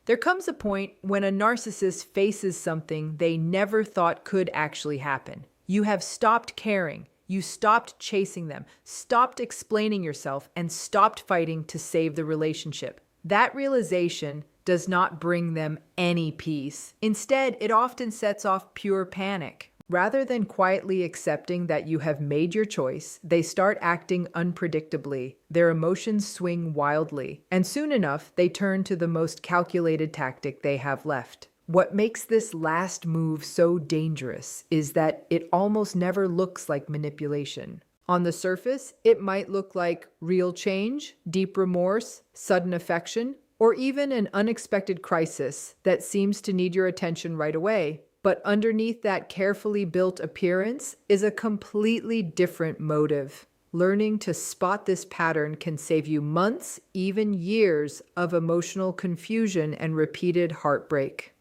There comes a point when a narcissist faces something they never thought could actually happen. You have stopped caring. You stopped chasing them, stopped explaining yourself, and stopped fighting to save the relationship. That realization does not bring them any peace. Instead, it often sets off pure panic. Rather than quietly accepting that you have made your choice, they start acting unpredictably. Their emotions swing wildly, and soon enough, they turn to the most calculated tactic they have left. What makes this last move so dangerous is that it almost never looks like manipulation. On the surface, it might look like real change, deep remorse, sudden affection, or even an unexpected crisis that seems to need your attention right away. But underneath that carefully built appearance is a completely different motive. Learning to spot this pattern can save you months, even years, of emotional confusion and repeated heartbreak.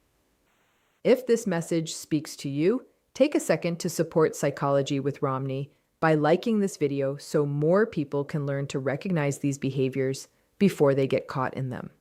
If this message speaks to you, take a second to support Psychology with Ramani by liking this video so more people can learn to recognize these behaviors before they get caught in them.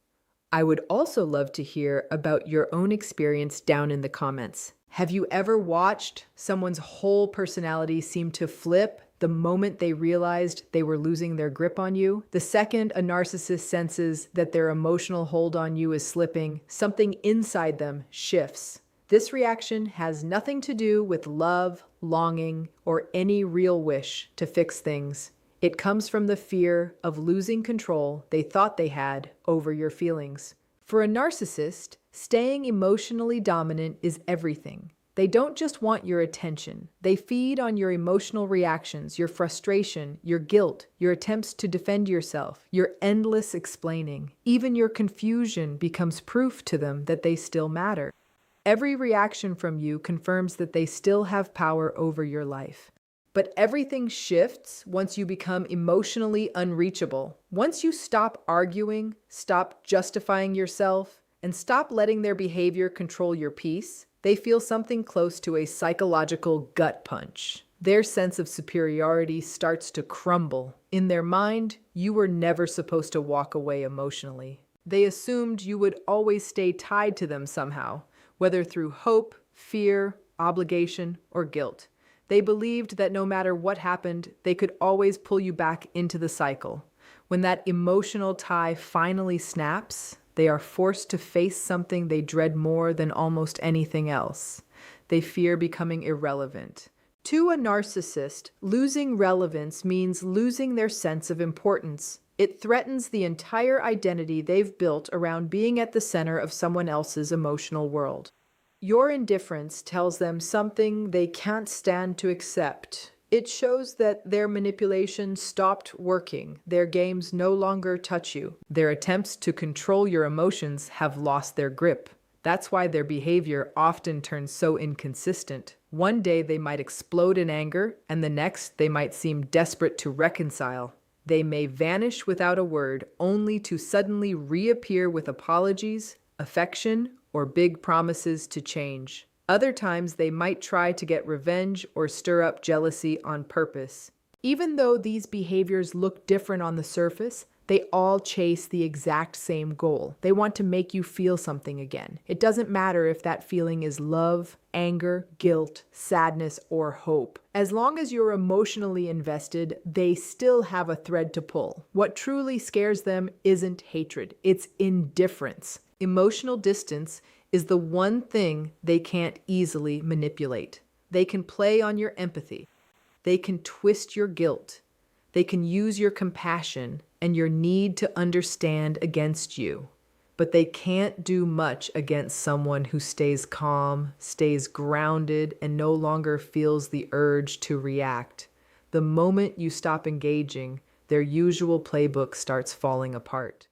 I would also love to hear about your own experience down in the comments. Have you ever watched someone's whole personality seem to flip the moment they realized they were losing their grip on you? The second a narcissist senses that their emotional hold on you is slipping, something inside them shifts. This reaction has nothing to do with love, longing, or any real wish to fix things. It comes from the fear of losing control they thought they had over your feelings. For a narcissist, staying emotionally dominant is everything. They don't just want your attention. They feed on your emotional reactions, your frustration, your guilt, your attempts to defend yourself, your endless explaining. Even your confusion becomes proof to them that they still matter. Every reaction from you confirms that they still have power over your life. But everything shifts once you become emotionally unreachable. Once you stop arguing, stop justifying yourself, and stop letting their behavior control your peace, they feel something close to a psychological gut punch. Their sense of superiority starts to crumble. In their mind, you were never supposed to walk away emotionally. They assumed you would always stay tied to them somehow, whether through hope, fear, obligation, or guilt. They believed that no matter what happened, they could always pull you back into the cycle. When that emotional tie finally snaps, they are forced to face something they dread more than almost anything else. They fear becoming irrelevant. To a narcissist, losing relevance means losing their sense of importance. It threatens the entire identity they've built around being at the center of someone else's emotional world. Your indifference tells them something they can't stand to accept. It shows that their manipulation stopped working. Their games no longer touch you. Their attempts to control your emotions have lost their grip. That's why their behavior often turns so inconsistent. One day they might explode in anger, and the next they might seem desperate to reconcile. They may vanish without a word, only to suddenly reappear with apologies, affection, or big promises to change. Other times they might try to get revenge or stir up jealousy on purpose. Even though these behaviors look different on the surface, they all chase the exact same goal. They want to make you feel something again. It doesn't matter if that feeling is love, anger, guilt, sadness, or hope. As long as you're emotionally invested, they still have a thread to pull. What truly scares them isn't hatred, it's indifference. Emotional distance is the one thing they can't easily manipulate. They can play on your empathy. They can twist your guilt. They can use your compassion and your need to understand against you. But they can't do much against someone who stays calm, stays grounded, and no longer feels the urge to react. The moment you stop engaging, their usual playbook starts falling apart.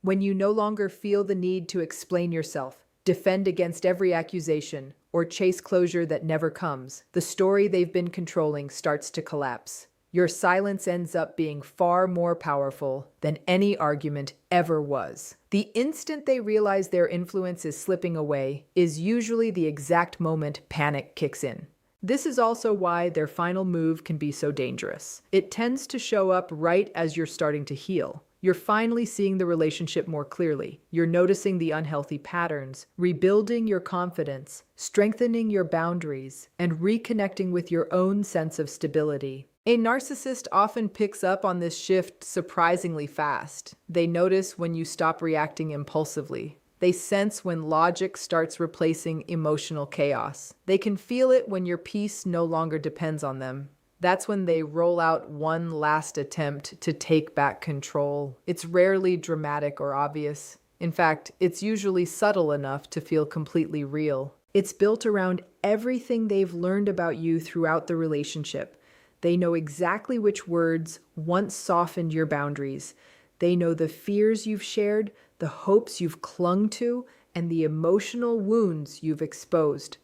When you no longer feel the need to explain yourself, defend against every accusation, or chase closure that never comes, the story they've been controlling starts to collapse. Your silence ends up being far more powerful than any argument ever was. The instant they realize their influence is slipping away is usually the exact moment panic kicks in. This is also why their final move can be so dangerous. It tends to show up right as you're starting to heal. You're finally seeing the relationship more clearly. You're noticing the unhealthy patterns, rebuilding your confidence, strengthening your boundaries, and reconnecting with your own sense of stability. A narcissist often picks up on this shift surprisingly fast. They notice when you stop reacting impulsively. They sense when logic starts replacing emotional chaos. They can feel it when your peace no longer depends on them. That's when they roll out one last attempt to take back control. It's rarely dramatic or obvious. In fact, it's usually subtle enough to feel completely real. It's built around everything they've learned about you throughout the relationship. They know exactly which words once softened your boundaries. They know the fears you've shared, the hopes you've clung to, and the emotional wounds you've exposed.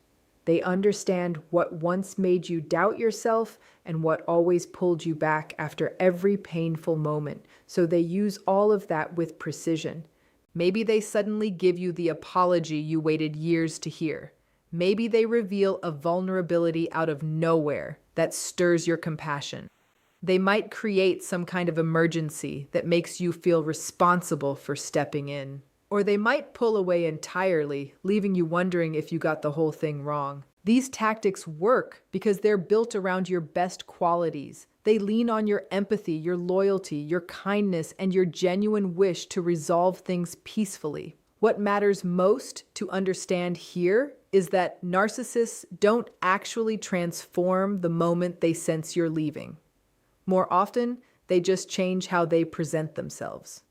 They understand what once made you doubt yourself and what always pulled you back after every painful moment, so they use all of that with precision. Maybe they suddenly give you the apology you waited years to hear. Maybe they reveal a vulnerability out of nowhere that stirs your compassion. They might create some kind of emergency that makes you feel responsible for stepping in. Or they might pull away entirely, leaving you wondering if you got the whole thing wrong. These tactics work because they're built around your best qualities. They lean on your empathy, your loyalty, your kindness, and your genuine wish to resolve things peacefully. What matters most to understand here is that narcissists don't actually transform the moment they sense you're leaving. More often, they just change how they present themselves.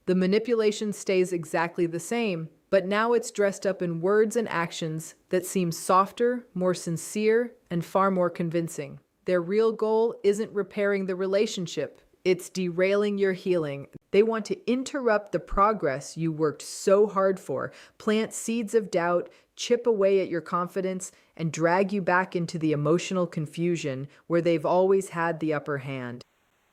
The manipulation stays exactly the same, but now it's dressed up in words and actions that seem softer, more sincere, and far more convincing. Their real goal isn't repairing the relationship, it's derailing your healing. They want to interrupt the progress you worked so hard for, plant seeds of doubt, chip away at your confidence, and drag you back into the emotional confusion where they've always had the upper hand.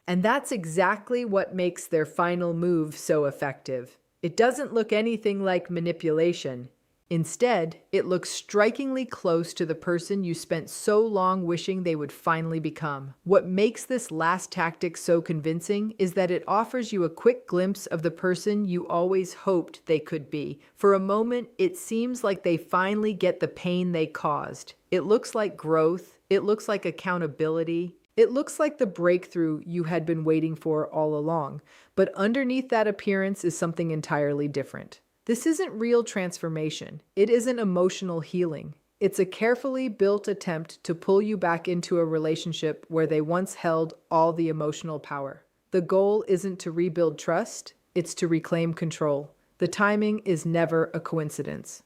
And that's exactly what makes their final move so effective. It doesn't look anything like manipulation. Instead, it looks strikingly close to the person you spent so long wishing they would finally become. What makes this last tactic so convincing is that it offers you a quick glimpse of the person you always hoped they could be. For a moment, it seems like they finally get the pain they caused. It looks like growth. It looks like accountability. It looks like the breakthrough you had been waiting for all along, but underneath that appearance is something entirely different. This isn't real transformation. It isn't emotional healing. It's a carefully built attempt to pull you back into a relationship where they once held all the emotional power. The goal isn't to rebuild trust, it's to reclaim control. The timing is never a coincidence.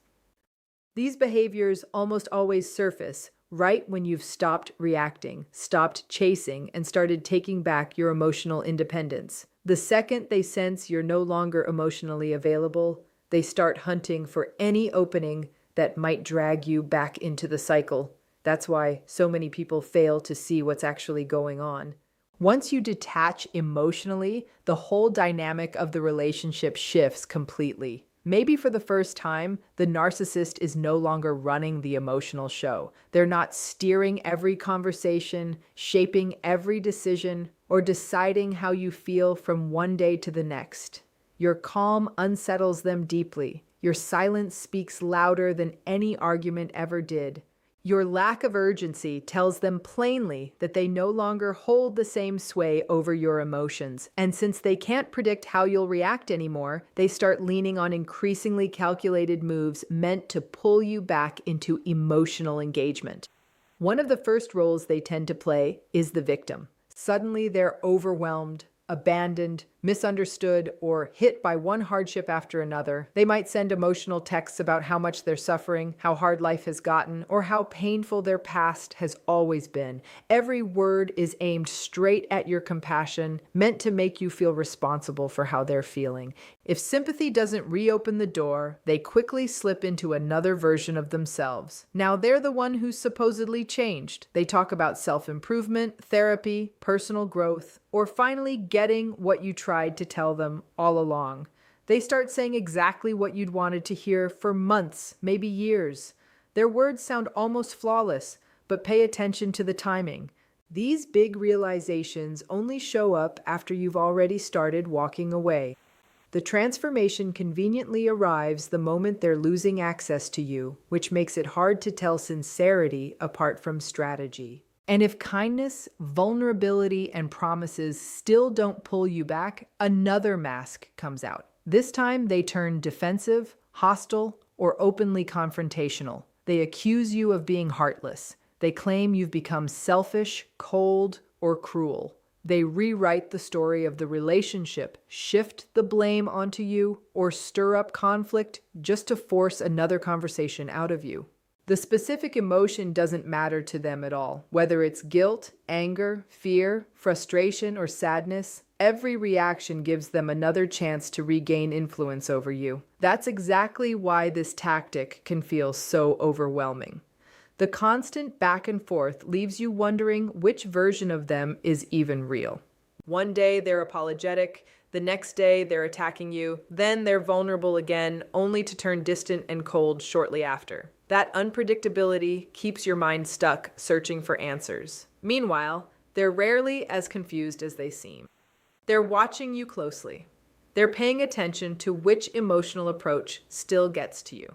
These behaviors almost always surface right when you've stopped reacting, stopped chasing, and started taking back your emotional independence. The second they sense you're no longer emotionally available, they start hunting for any opening that might drag you back into the cycle. That's why so many people fail to see what's actually going on. Once you detach emotionally, the whole dynamic of the relationship shifts completely. Maybe for the first time, the narcissist is no longer running the emotional show. They're not steering every conversation, shaping every decision, or deciding how you feel from one day to the next. Your calm unsettles them deeply. Your silence speaks louder than any argument ever did. Your lack of urgency tells them plainly that they no longer hold the same sway over your emotions. And since they can't predict how you'll react anymore, they start leaning on increasingly calculated moves meant to pull you back into emotional engagement. One of the first roles they tend to play is the victim. Suddenly they're overwhelmed, abandoned, misunderstood, or hit by one hardship after another. They might send emotional texts about how much they're suffering, how hard life has gotten, or how painful their past has always been. Every word is aimed straight at your compassion, meant to make you feel responsible for how they're feeling. If sympathy doesn't reopen the door, they quickly slip into another version of themselves. Now they're the one who's supposedly changed. They talk about self-improvement, therapy, personal growth, or finally getting what you tried to tell them all along. They start saying exactly what you'd wanted to hear for months, maybe years. Their words sound almost flawless, but pay attention to the timing. These big realizations only show up after you've already started walking away. The transformation conveniently arrives the moment they're losing access to you, which makes it hard to tell sincerity apart from strategy. And if kindness, vulnerability, and promises still don't pull you back, another mask comes out. This time, they turn defensive, hostile, or openly confrontational. They accuse you of being heartless. They claim you've become selfish, cold, or cruel. They rewrite the story of the relationship, shift the blame onto you, or stir up conflict just to force another conversation out of you. The specific emotion doesn't matter to them at all. Whether it's guilt, anger, fear, frustration, or sadness, every reaction gives them another chance to regain influence over you. That's exactly why this tactic can feel so overwhelming. The constant back and forth leaves you wondering which version of them is even real. One day they're apologetic, the next day they're attacking you, then they're vulnerable again, only to turn distant and cold shortly after. That unpredictability keeps your mind stuck, searching for answers. Meanwhile, they're rarely as confused as they seem. They're watching you closely. They're paying attention to which emotional approach still gets to you.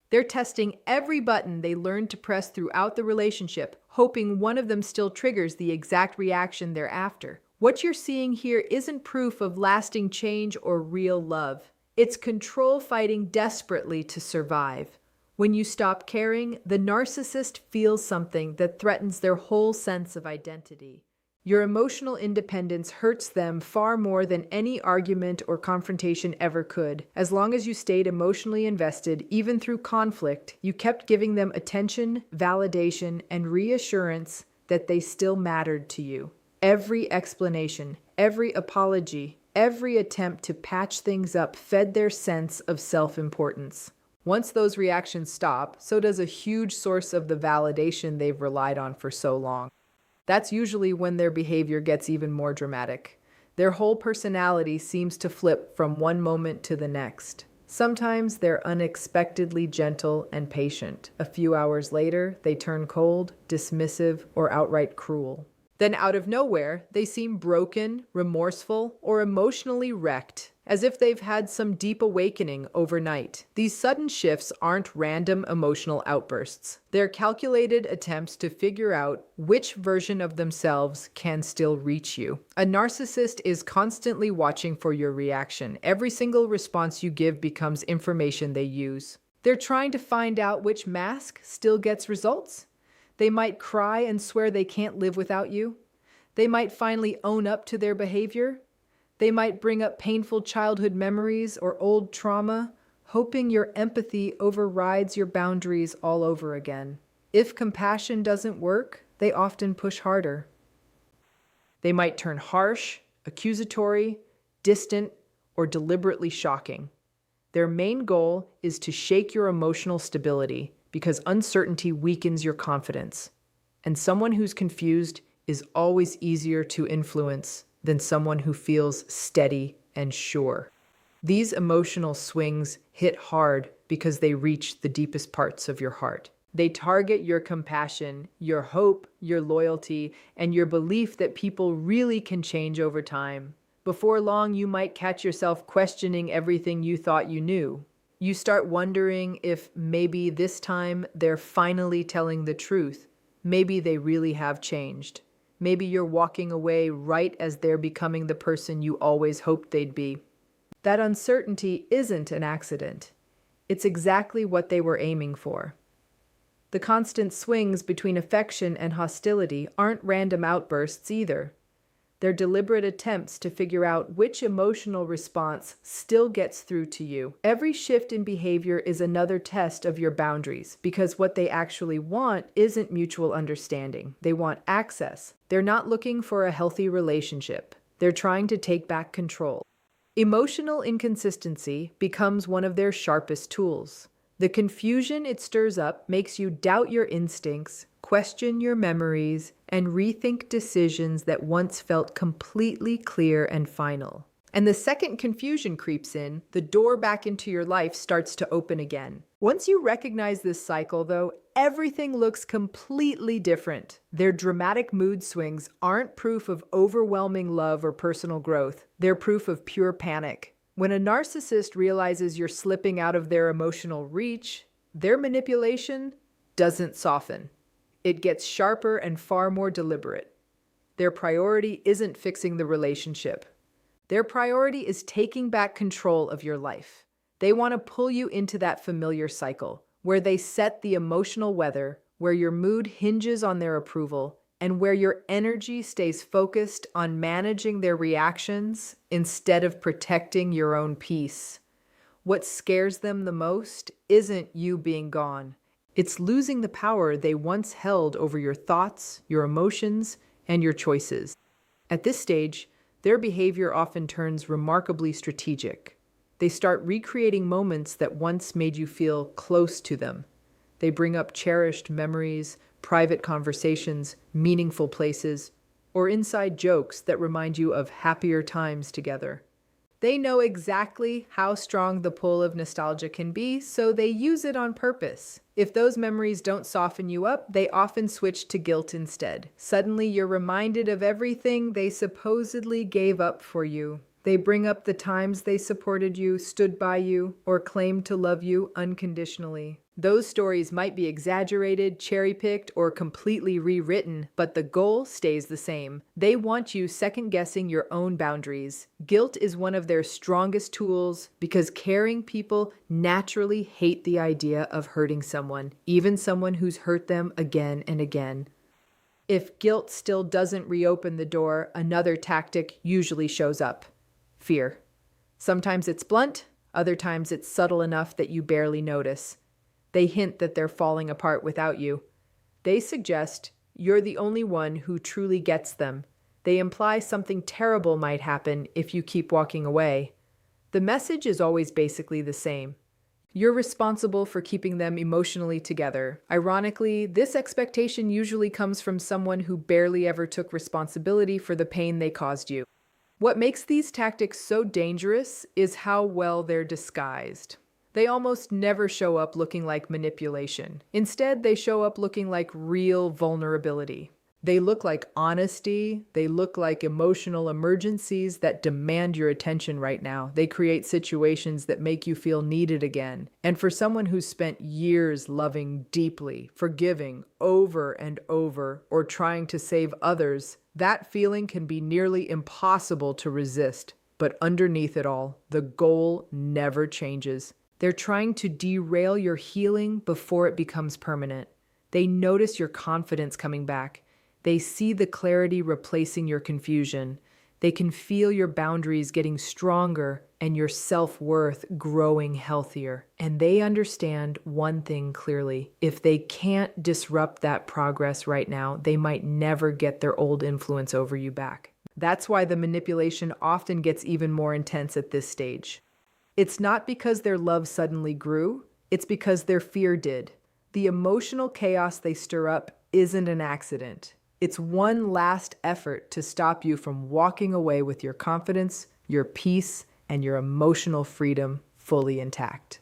They're testing every button they learned to press throughout the relationship, hoping one of them still triggers the exact reaction they're after. What you're seeing here isn't proof of lasting change or real love. It's control fighting desperately to survive. When you stop caring, the narcissist feels something that threatens their whole sense of identity. Your emotional independence hurts them far more than any argument or confrontation ever could. As long as you stayed emotionally invested, even through conflict, you kept giving them attention, validation, and reassurance that they still mattered to you. Every explanation, every apology, every attempt to patch things up fed their sense of self-importance. Once those reactions stop, so does a huge source of the validation they've relied on for so long. That's usually when their behavior gets even more dramatic. Their whole personality seems to flip from one moment to the next. Sometimes they're unexpectedly gentle and patient. A few hours later, they turn cold, dismissive, or outright cruel. Then out of nowhere, they seem broken, remorseful, or emotionally wrecked, as if they've had some deep awakening overnight. These sudden shifts aren't random emotional outbursts. They're calculated attempts to figure out which version of themselves can still reach you. A narcissist is constantly watching for your reaction. Every single response you give becomes information they use. They're trying to find out which mask still gets results. They might cry and swear they can't live without you. They might finally own up to their behavior. They might bring up painful childhood memories or old trauma, hoping your empathy overrides your boundaries all over again. If compassion doesn't work, they often push harder. They might turn harsh, accusatory, distant, or deliberately shocking. Their main goal is to shake your emotional stability, because uncertainty weakens your confidence. And someone who's confused is always easier to influence than someone who feels steady and sure. These emotional swings hit hard because they reach the deepest parts of your heart. They target your compassion, your hope, your loyalty, and your belief that people really can change over time. Before long, you might catch yourself questioning everything you thought you knew. You start wondering if maybe this time they're finally telling the truth. Maybe they really have changed. Maybe you're walking away right as they're becoming the person you always hoped they'd be. That uncertainty isn't an accident. It's exactly what they were aiming for. The constant swings between affection and hostility aren't random outbursts either. They're deliberate attempts to figure out which emotional response still gets through to you. Every shift in behavior is another test of your boundaries, because what they actually want isn't mutual understanding. They want access. They're not looking for a healthy relationship. They're trying to take back control. Emotional inconsistency becomes one of their sharpest tools. The confusion it stirs up makes you doubt your instincts, question your memories, and rethink decisions that once felt completely clear and final. And the second confusion creeps in, the door back into your life starts to open again. Once you recognize this cycle, though, everything looks completely different. Their dramatic mood swings aren't proof of overwhelming love or personal growth. They're proof of pure panic. When a narcissist realizes you're slipping out of their emotional reach, their manipulation doesn't soften. It gets sharper and far more deliberate. Their priority isn't fixing the relationship. Their priority is taking back control of your life. They want to pull you into that familiar cycle, where they set the emotional weather, where your mood hinges on their approval, and where your energy stays focused on managing their reactions instead of protecting your own peace. What scares them the most isn't you being gone. It's losing the power they once held over your thoughts, your emotions, and your choices. At this stage, their behavior often turns remarkably strategic. They start recreating moments that once made you feel close to them. They bring up cherished memories, private conversations, meaningful places, or inside jokes that remind you of happier times together. They know exactly how strong the pull of nostalgia can be, so they use it on purpose. If those memories don't soften you up, they often switch to guilt instead. Suddenly, you're reminded of everything they supposedly gave up for you. They bring up the times they supported you, stood by you, or claimed to love you unconditionally. Those stories might be exaggerated, cherry-picked, or completely rewritten, but the goal stays the same. They want you second-guessing your own boundaries. Guilt is one of their strongest tools because caring people naturally hate the idea of hurting someone, even someone who's hurt them again and again. If guilt still doesn't reopen the door, another tactic usually shows up: fear. Sometimes it's blunt, other times it's subtle enough that you barely notice. They hint that they're falling apart without you. They suggest you're the only one who truly gets them. They imply something terrible might happen if you keep walking away. The message is always basically the same: you're responsible for keeping them emotionally together. Ironically, this expectation usually comes from someone who barely ever took responsibility for the pain they caused you. What makes these tactics so dangerous is how well they're disguised. They almost never show up looking like manipulation. Instead, they show up looking like real vulnerability. They look like honesty. They look like emotional emergencies that demand your attention right now. They create situations that make you feel needed again. And for someone who's spent years loving deeply, forgiving over and over, or trying to save others, that feeling can be nearly impossible to resist. But underneath it all, the goal never changes. They're trying to derail your healing before it becomes permanent. They notice your confidence coming back. They see the clarity replacing your confusion. They can feel your boundaries getting stronger and your self-worth growing healthier. And they understand one thing clearly: if they can't disrupt that progress right now, they might never get their old influence over you back. That's why the manipulation often gets even more intense at this stage. It's not because their love suddenly grew, it's because their fear did. The emotional chaos they stir up isn't an accident. It's one last effort to stop you from walking away with your confidence, your peace, and your emotional freedom fully intact.